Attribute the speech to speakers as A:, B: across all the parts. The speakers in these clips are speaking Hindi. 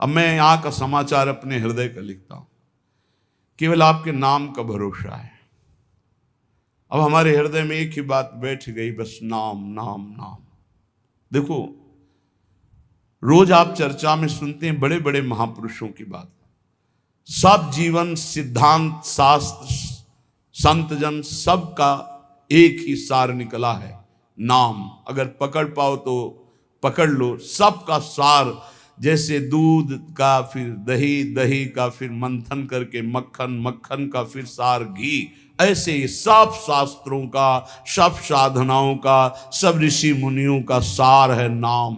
A: अब मैं यहाँ का समाचार अपने हृदय का लिखता हूं, केवल आपके नाम का भरोसा है। अब हमारे हृदय में एक ही बात बैठ गई, बस नाम नाम नाम। देखो, रोज आप चर्चा में सुनते हैं बड़े बड़े महापुरुषों की बात, सब जीवन सिद्धांत शास्त्र संत जन सबका एक ही सार निकला है, नाम। अगर पकड़ पाओ तो पकड़ लो, सबका सार। जैसे दूध का फिर दही, दही का फिर मंथन करके मक्खन, मक्खन का फिर सार घी, ऐसे ही सब शास्त्रों का, सब साधनाओं का, सब ऋषि मुनियों का सार है नाम।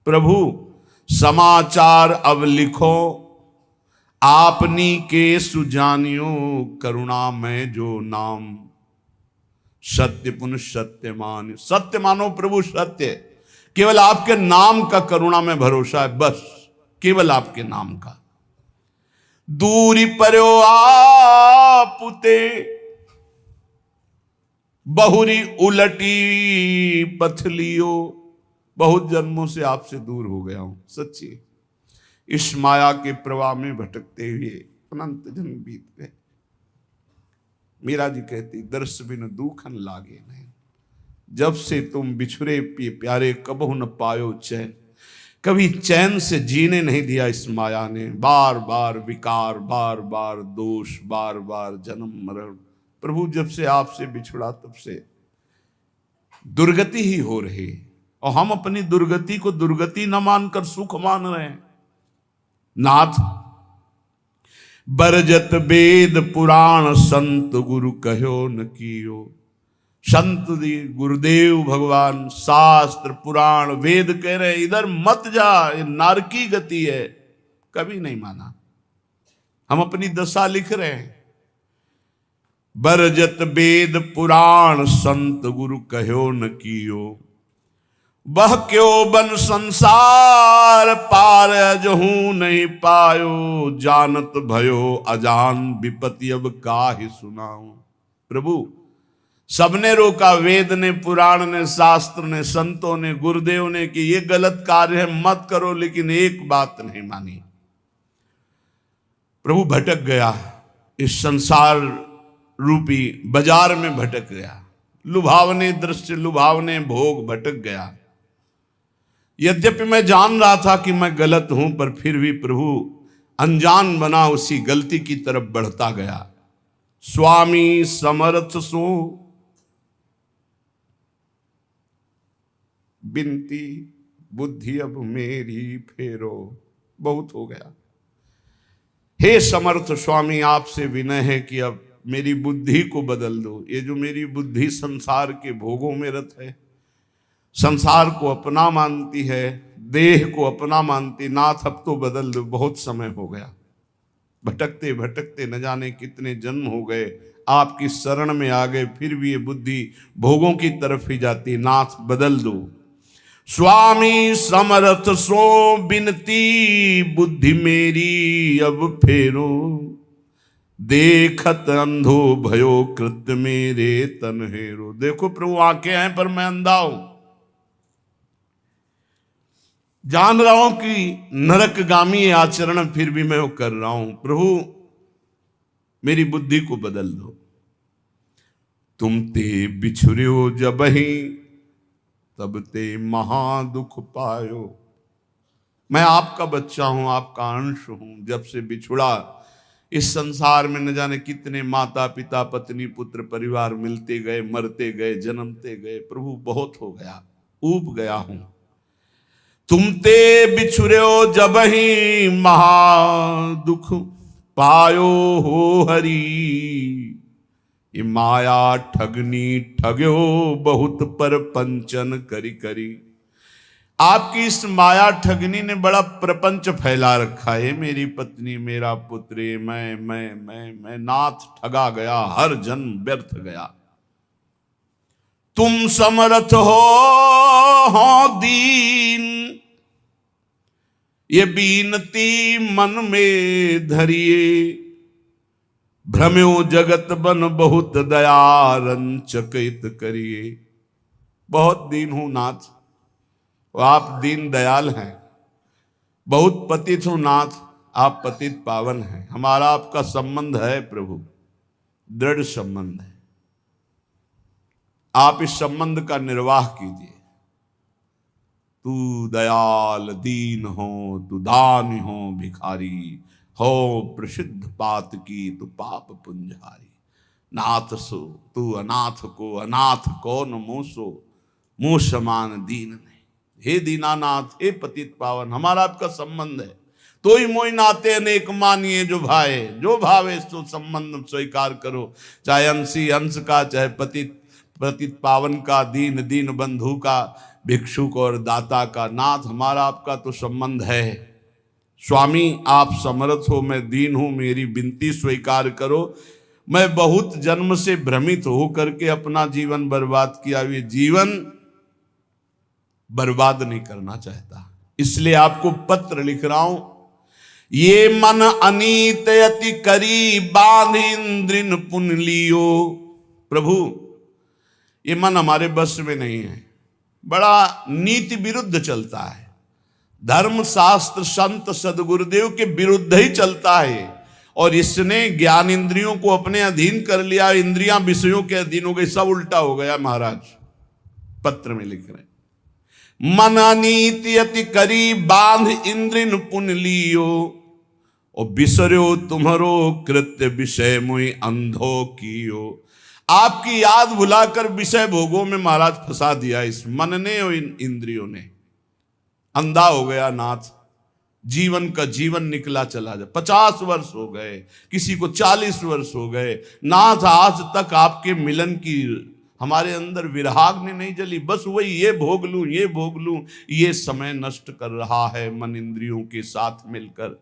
A: प्रभु समाचार अब लिखो, आपनी के सुजानियो, करुणा में जो नाम। सत्य पुनः सत्य मान, सत्य मानो प्रभु सत्य। केवल आपके नाम का करुणा में भरोसा है, बस केवल आपके नाम का। दूरी पर्यो आपुते, बहुरी उलटी पथलियो। बहुत जन्मों से आपसे दूर हो गया हूं, सच्ची। इस माया के प्रवाह में भटकते हुए अनंत जन्म बीत गए। मीरा जी कहती, दर्श बिन दुखन लागे नहीं, जब से तुम बिछुरे प्यारे कबहु न पायो चैन। कभी चैन से जीने नहीं दिया इस माया ने, बार बार विकार, बार बार दोष, बार बार जन्म मरण। प्रभु जब से आपसे बिछुड़ा तब से दुर्गति ही हो रही, और हम अपनी दुर्गति को दुर्गति न मानकर सुख मान रहे हैं। नाथ बरजत वेद पुराण, संत गुरु कहो न कियो। संत गुरुदेव भगवान शास्त्र पुराण वेद कह रहे इधर मत जा, ये नारकी गति है, कभी नहीं माना। हम अपनी दशा लिख रहे हैं। बरजत वेद पुराण, संत गुरु कहो न कियो। वह क्यों बन संसार पार, जहू नहीं पायो। जानत भयो अजान, विपत्ति अब काहे सुनाऊं। प्रभु सबने रोका, वेद ने, पुराण ने, शास्त्र ने, संतों ने, गुरुदेव ने कि ये गलत कार्य है मत करो, लेकिन एक बात नहीं मानी। प्रभु भटक गया, इस संसार रूपी बाजार में भटक गया, लुभावने दृश्य, लुभावने भोग, भटक गया। यद्यपि मैं जान रहा था कि मैं गलत हूं, पर फिर भी प्रभु अनजान बना उसी गलती की तरफ बढ़ता गया। स्वामी समर्थ सो बिनती, बुद्धि अब मेरी फेरो। बहुत हो गया, हे समर्थ स्वामी, आपसे विनय है कि अब मेरी बुद्धि को बदल दो। ये जो मेरी बुद्धि संसार के भोगों में रत है, संसार को अपना मानती है, देह को अपना मानती, नाथ अब तो बदल दो। बहुत समय हो गया, भटकते भटकते न जाने कितने जन्म हो गए, आपकी शरण में आ गए, फिर भी ये बुद्धि भोगों की तरफ ही जाती। नाथ बदल दो। स्वामी समर्थ सो बिनती, बुद्धि मेरी अब फेरो। देखत अंधो भयो कृत्य, मेरे तन हेरो। देखो प्रभु आंखें हैं पर मैं अंधा हूं, जान रहा हूं कि नरकगामी आचरण फिर भी मैं वो कर रहा हूं। प्रभु मेरी बुद्धि को बदल दो। तुम ते बिछुर्यो जबहि, तब ते महा दुख पायो। मैं आपका बच्चा हूं, आपका अंश हूं। जब से बिछुड़ा, इस संसार में न जाने कितने माता पिता, पत्नी, पुत्र, परिवार मिलते गए, मरते गए, जन्मते गए। प्रभु बहुत हो गया, ऊब गया हूं। तुम ते बिछुर्यो जबहि, महा दुख पायो हो हरि। ये माया ठगनी ठग्यो, बहुत पर पंचन करी करी। आपकी इस माया ठगनी ने बड़ा प्रपंच फैला रखा है। मेरी पत्नी, मेरा पुत्र, मैं नाथ ठगा गया, हर जन्म व्यर्थ गया। तुम समर्थ हो दीन, ये बीनती मन में धरिए। भ्रम्यो जगत बन बहुत दया, रंचकित करिए। बहुत दीन हूं नाथ, आप दीन दयाल हैं। बहुत पतित हूं नाथ, आप पतित पावन हैं, हमारा आपका संबंध है प्रभु, दृढ़ संबंध है। आप इस संबंध का निर्वाह कीजिए। तू दयाल दीन हो, तू दानी हो भिखारी, हो प्रसिद्ध पात की तू पाप पुंजारी। नाथ सो तू अनाथ को, अनाथ कौन मोसो, मुँह समान दीन नहीं। हे दीनानाथ, हे पतित पावन, हमारा आपका संबंध है। तो ही मोई नाते अनेक मानिए जो भाए, जो भावे सो संबंध स्वीकार करो। चाहे अंशी अंश का, चाहे पतित पतित पावन का, दीन दीन बंधु का, भिक्षुक और दाता का। नाथ, हमारा आपका तो संबंध है। स्वामी, आप समर्थ हो, मैं दीन हूं, मेरी विनती स्वीकार करो। मैं बहुत जन्म से भ्रमित हो करके अपना जीवन बर्बाद किया, ये जीवन बर्बाद नहीं करना चाहता, इसलिए आपको पत्र लिख रहा हूं। ये मन अनीत अति करी, बांध इंद्रिन पुन लियो। प्रभु, ये मन हमारे बस में नहीं है, बड़ा नीति विरुद्ध चलता है, धर्म शास्त्र संत सदगुरुदेव के विरुद्ध ही चलता है। और इसने ज्ञान इंद्रियों को अपने अधीन कर लिया, इंद्रियां विषयों के अधीन हो गई, सब उल्टा हो गया। महाराज पत्र में लिख रहे, मन अनीति अति करी, बांध इंद्रिन पुन लियो। और बिसरो तुम्हारो कृत्य, विषय मुई अंधो कियो। आपकी याद भुलाकर विषय भोगों में महाराज फंसा दिया इस मन ने और इन इंद्रियों ने। अंधा हो गया नाथ, जीवन का जीवन निकला चला जाए। 50 वर्ष हो गए, किसी को 40 वर्ष हो गए नाथ, आज तक आपके मिलन की हमारे अंदर विराग्नि नहीं जली। बस वही ये भोग लूं, ये भोग लूं, ये समय नष्ट कर रहा है मन इंद्रियों के साथ मिलकर।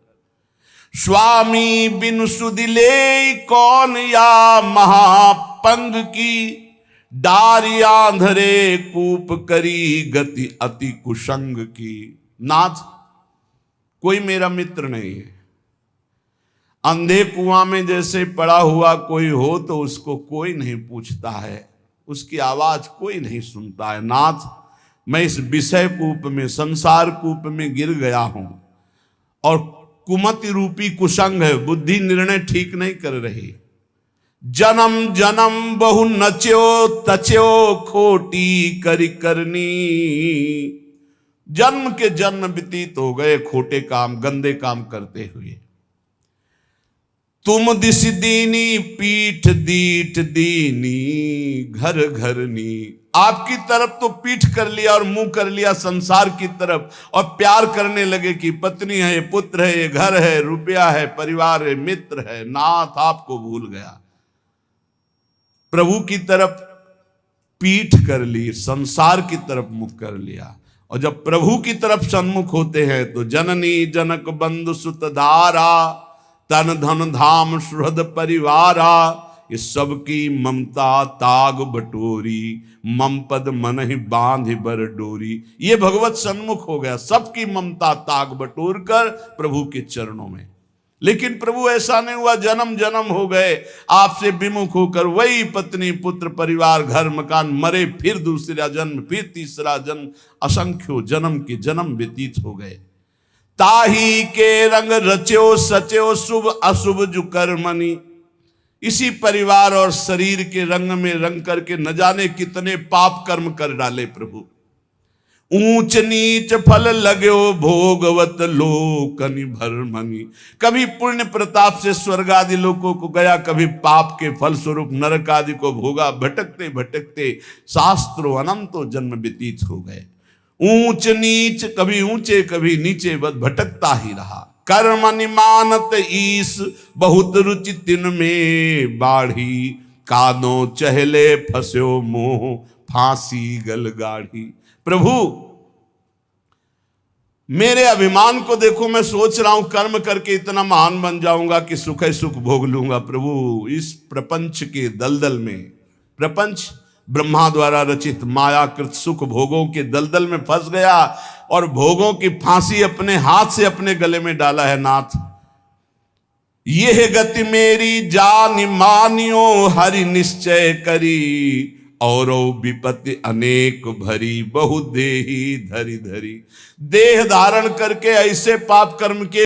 A: स्वामी बिनु सुदिले कौन, या महापंग की डारिया धरे कूप करी, गति अति कुसंग की। नाथ, कोई मेरा मित्र नहीं है। अंधे कुआं में जैसे पड़ा हुआ कोई हो तो उसको कोई नहीं पूछता है, उसकी आवाज कोई नहीं सुनता है। नाथ, मैं इस विषय कूप में, संसार कूप में गिर गया हूं, और कुमति रूपी कुसंग है, बुद्धि निर्णय ठीक नहीं कर रही। जन्म जन्म बहु नच्यो तच्यो, खोटी करी करनी। जन्म के जन्म व्यतीत हो गए खोटे काम, गंदे काम करते हुए। तुम दिस दीनी पीठ दीठ दीनी, घर घरनी। आपकी तरफ तो पीठ कर लिया और मुंह कर लिया संसार की तरफ, और प्यार करने लगे कि पत्नी है, पुत्र है, ये घर है, रुपया है, परिवार है, मित्र है। नाथ, आपको भूल गया। प्रभु की तरफ पीठ कर ली, संसार की तरफ मुख कर लिया। और जब प्रभु की तरफ सन्मुख होते हैं तो जननी जनक बंधु सुत धारा, तन धन धाम सुहृद परिवारा। इस सब की ममता ताग बटोरी, मम पद मन ही बांध बर डोरी। ये भगवत सन्मुख हो गया, सबकी ममता ताग बटोर कर प्रभु के चरणों में। लेकिन प्रभु ऐसा नहीं हुआ, जन्म जन्म हो गए आपसे विमुख होकर, वही पत्नी पुत्र परिवार घर मकान, मरे फिर दूसरा जन्म, फिर तीसरा जन्म, असंख्यों जन्म के जन्म व्यतीत हो गए। ताही के रंग रच्यो सच्यो, शुभ अशुभ जु कर्मनि। इसी परिवार और शरीर के रंग में रंग करके न जाने कितने पाप कर्म कर डाले प्रभु। ऊंच नीच फल लगो भोगवत लोकनि भरमनि। कभी पुण्य प्रताप से स्वर्ग आदि लोकों को गया, कभी पाप के फल स्वरूप नरक आदि को भोगा। भटकते भटकते शास्त्रों अनंतों जन्म व्यतीत हो गए। ऊंच नीच, कभी ऊंचे कभी नीचे, बस भटकता ही रहा। कर्म निमानत ईस, बहुत रुचि तिन में बाढ़ी। कादो चहले फस्यो मोह, फांसी गल गाढ़ी। प्रभु, मेरे अभिमान को देखो, मैं सोच रहा हूं कर्म करके इतना महान बन जाऊंगा कि सुख सुख भोग लूंगा। प्रभु, इस प्रपंच के दलदल में, प्रपंच ब्रह्मा द्वारा रचित मायाकृत सुख भोगों के दलदल में फंस गया और भोगों की फांसी अपने हाथ से अपने गले में डाला है। नाथ, यह गति मेरी जान मानियो, हरि निश्चय करी। और विपत्ति अनेक भरी, बहु देही धरी धरी। देह धारण करके ऐसे पाप कर्म के